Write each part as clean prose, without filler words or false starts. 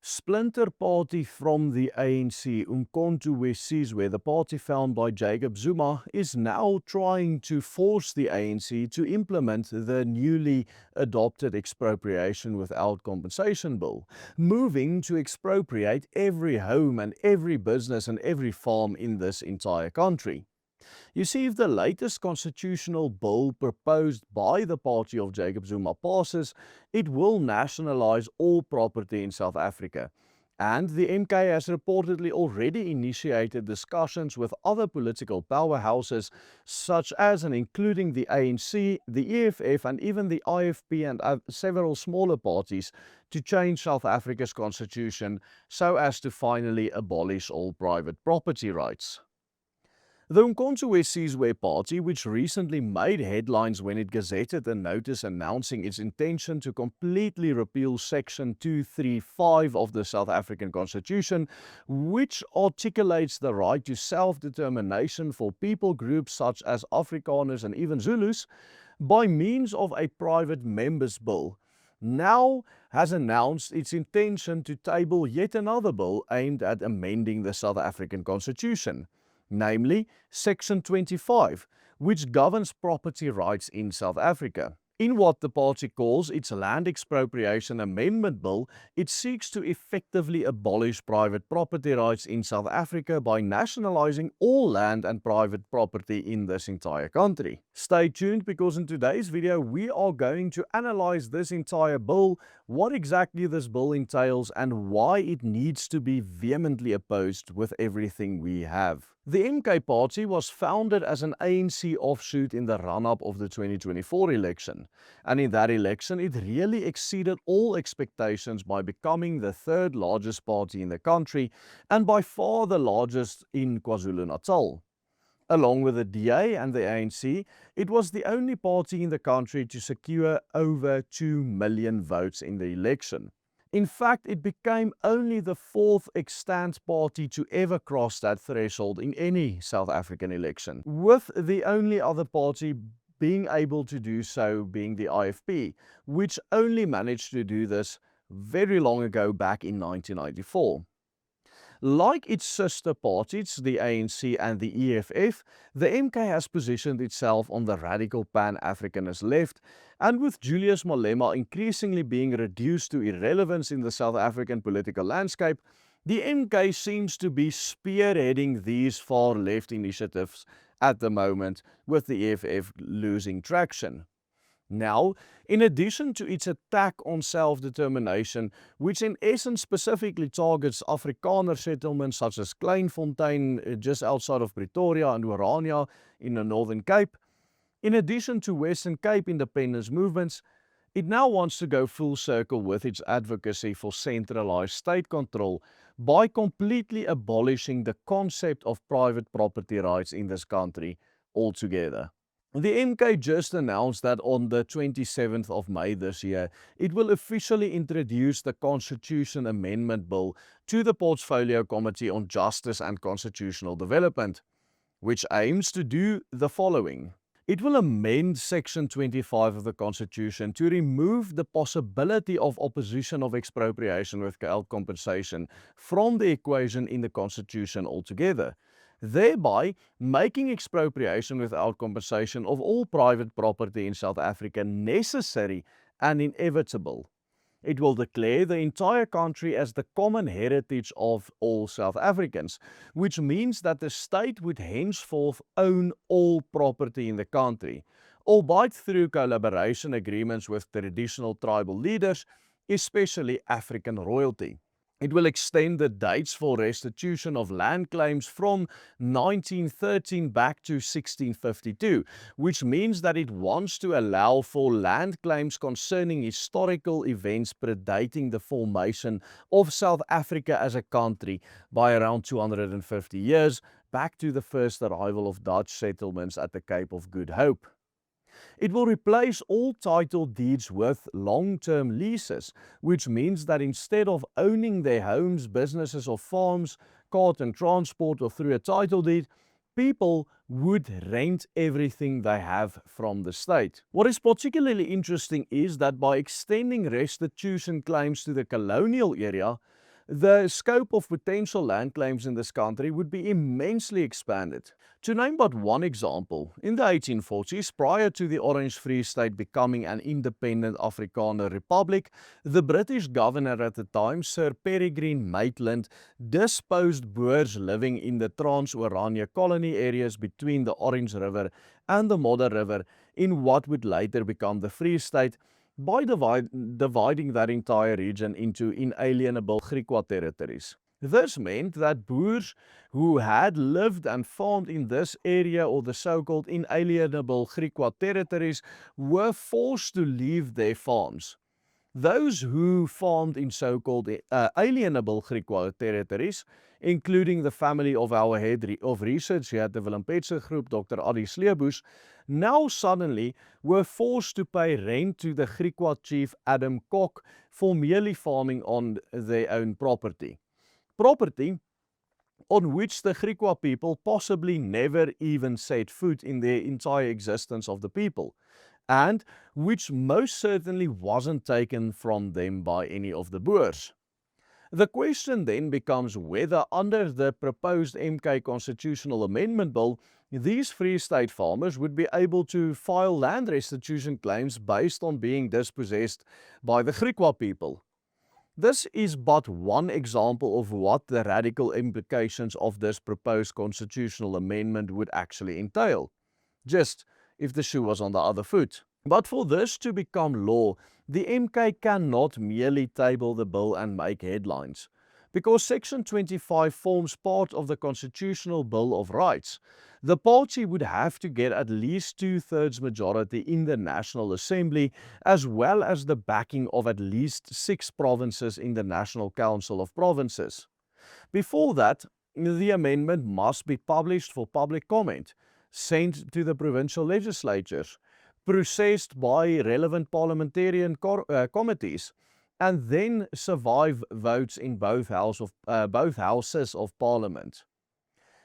Splinter party from the ANC, Umkhonto we Sizwe, the party founded by Jacob Zuma, is now trying to force the ANC to implement the newly adopted expropriation without compensation bill, moving to expropriate every home and every business and every farm in this entire country. You see, if the latest constitutional bill proposed by the party of Jacob Zuma passes, it will nationalize all property in South Africa. And the MK has reportedly already initiated discussions with other political powerhouses, such as and including the ANC, the EFF, and even the IFP and several smaller parties, to change South Africa's constitution so as to finally abolish all private property rights. The Umkhonto we Sizwe party, which recently made headlines when it gazetted a notice announcing its intention to completely repeal Section 235 of the South African Constitution, which articulates the right to self-determination for people groups such as Afrikaners and even Zulus, by means of a private members' bill, now has announced its intention to table yet another bill aimed at amending the South African Constitution, namely Section 25, which governs property rights in South Africa. In what the party calls its Land Expropriation Amendment Bill, it seeks to effectively abolish private property rights in South Africa by nationalizing all land and private property in this entire country. Stay tuned, because in today's video we are going to analyze this entire bill, what exactly this bill entails, and why it needs to be vehemently opposed with everything we have. The MK party was founded as an ANC offshoot in the run-up of the 2024 election, and in that election it really exceeded all expectations by becoming the third largest party in the country and by far the largest in KwaZulu-Natal. Along with the DA and the ANC, it was the only party in the country to secure over 2 million votes in the election. In fact, it became only the fourth extant party to ever cross that threshold in any South African election, with the only other party being able to do so being the IFP, which only managed to do this very long ago, back in 1994. Like its sister parties, the ANC and the EFF, the MK has positioned itself on the radical Pan-Africanist left, and with Julius Malema increasingly being reduced to irrelevance in the South African political landscape, the MK seems to be spearheading these far-left initiatives at the moment, with the EFF losing traction. Now, in addition to its attack on self-determination, which in essence specifically targets Afrikaner settlements such as Kleinfontein just outside of Pretoria and Orania in the Northern Cape, in addition to Western Cape independence movements, it now wants to go full circle with its advocacy for centralized state control by completely abolishing the concept of private property rights in this country altogether. The MK just announced that on the 27th of May this year, it will officially introduce the Constitution Amendment Bill to the Portfolio Committee on Justice and Constitutional Development, which aims to do the following. It will amend Section 25 of the Constitution to remove the possibility of opposition of expropriation without compensation from the equation in the Constitution altogether, thereby making expropriation without compensation of all private property in South Africa necessary and inevitable. It will declare the entire country as the common heritage of all South Africans, which means that the state would henceforth own all property in the country, albeit through collaboration agreements with traditional tribal leaders, especially African royalty. It will extend the dates for restitution of land claims from 1913 back to 1652, which means that it wants to allow for land claims concerning historical events predating the formation of South Africa as a country by around 250 years, back to the first arrival of Dutch settlements at the Cape of Good Hope. It will replace all title deeds with long-term leases, which means that instead of owning their homes, businesses or farms, cart and transport or through a title deed, people would rent everything they have from the state. What is particularly interesting is that by extending restitution claims to the colonial era, the scope of potential land claims in this country would be immensely expanded. To name but one example, in the 1840s, prior to the Orange Free State becoming an independent Afrikaner republic, the British governor at the time, Sir Peregrine Maitland, disposed Boers living in the Trans-Oranje colony areas between the Orange River and the Modder River in what would later become the Free State by dividing that entire region into inalienable Griqua territories. This meant that Boers who had lived and farmed in this area or the so-called inalienable Griqua territories were forced to leave their farms. Those who farmed in so-called alienable Griqua territories, including the family of our head of research here at the Willem Petscher Group, Dr. Adi Sleebusch, now suddenly were forced to pay rent to the Griqua chief Adam Kok for merely farming on their own property. Property on which the Griqua people possibly never even set foot in their entire existence of the people, and which most certainly wasn't taken from them by any of the Boers. The question then becomes whether under the proposed MK Constitutional Amendment Bill, these Free State farmers would be able to file land restitution claims based on being dispossessed by the Griqua people. This is but one example of what the radical implications of this proposed constitutional amendment would actually entail, just if the shoe was on the other foot. But for this to become law, the MK cannot merely table the bill and make headlines, because Section 25 forms part of the Constitutional Bill of Rights. The party would have to get at least 2/3 majority in the National Assembly, as well as the backing of at least 6 provinces in the National Council of Provinces. Before that, the amendment must be published for public comment, sent to the provincial legislatures, processed by relevant parliamentarian committees, and then survive votes in both houses of parliament.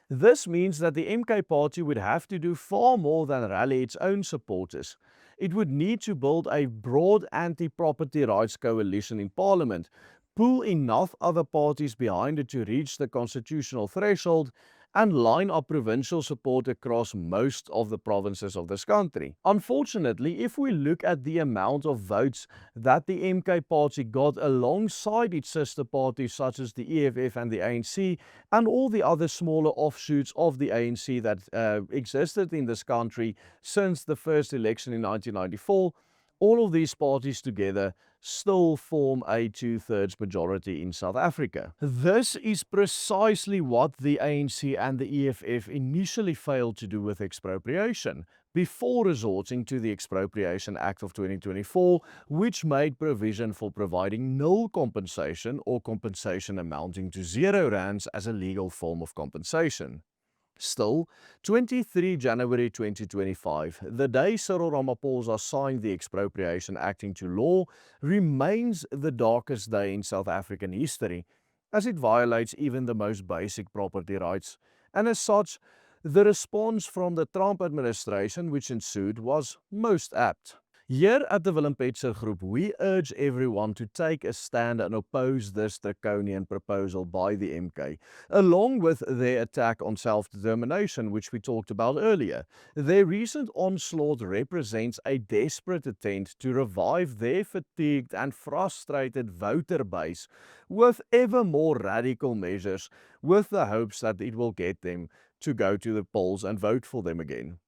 This means that the MK party would have to do far more than rally its own supporters. It would need to build a broad anti-property rights coalition in parliament, pull enough other parties behind it to reach the constitutional threshold, and line up provincial support across most of the provinces of this country. Unfortunately, if we look at the amount of votes that the MK party got alongside its sister parties such as the EFF and the ANC and all the other smaller offshoots of the ANC that existed in this country since the first election in 1994, all of these parties together still form a 2/3 majority in South Africa. This is precisely what the ANC and the EFF initially failed to do with expropriation, before resorting to the Expropriation Act of 2024, which made provision for providing nil compensation or compensation amounting to R0 as a legal form of compensation. Still, 23 January 2025, the day Cyril Ramaphosa signed the Expropriation Act into law, remains the darkest day in South African history, as it violates even the most basic property rights, and as such, the response from the Trump administration which ensued was most apt. Here at the Willem Petscher Group, we urge everyone to take a stand and oppose this draconian proposal by the MK, along with their attack on self-determination, which we talked about earlier. Their recent onslaught represents a desperate attempt to revive their fatigued and frustrated voter base with ever more radical measures, with the hopes that it will get them to go to the polls and vote for them again.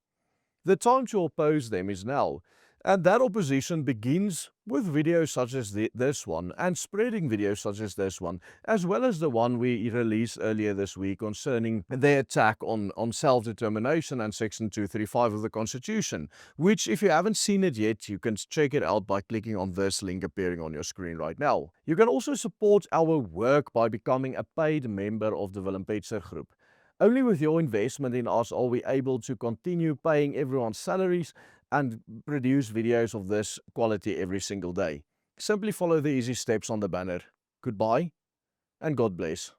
The time to oppose them is now. And that opposition begins with videos such as this one and spreading videos such as this one, as well as the one we released earlier this week concerning their attack on self-determination and Section 235 of the Constitution, which if you haven't seen it yet, you can check it out by clicking on this link appearing on your screen right now. You can also support our work by becoming a paid member of the Willem Petscher Group. Only with your investment in us are we able to continue paying everyone's salaries and produce videos of this quality every single day. Simply follow the easy steps on the banner. Goodbye and God bless.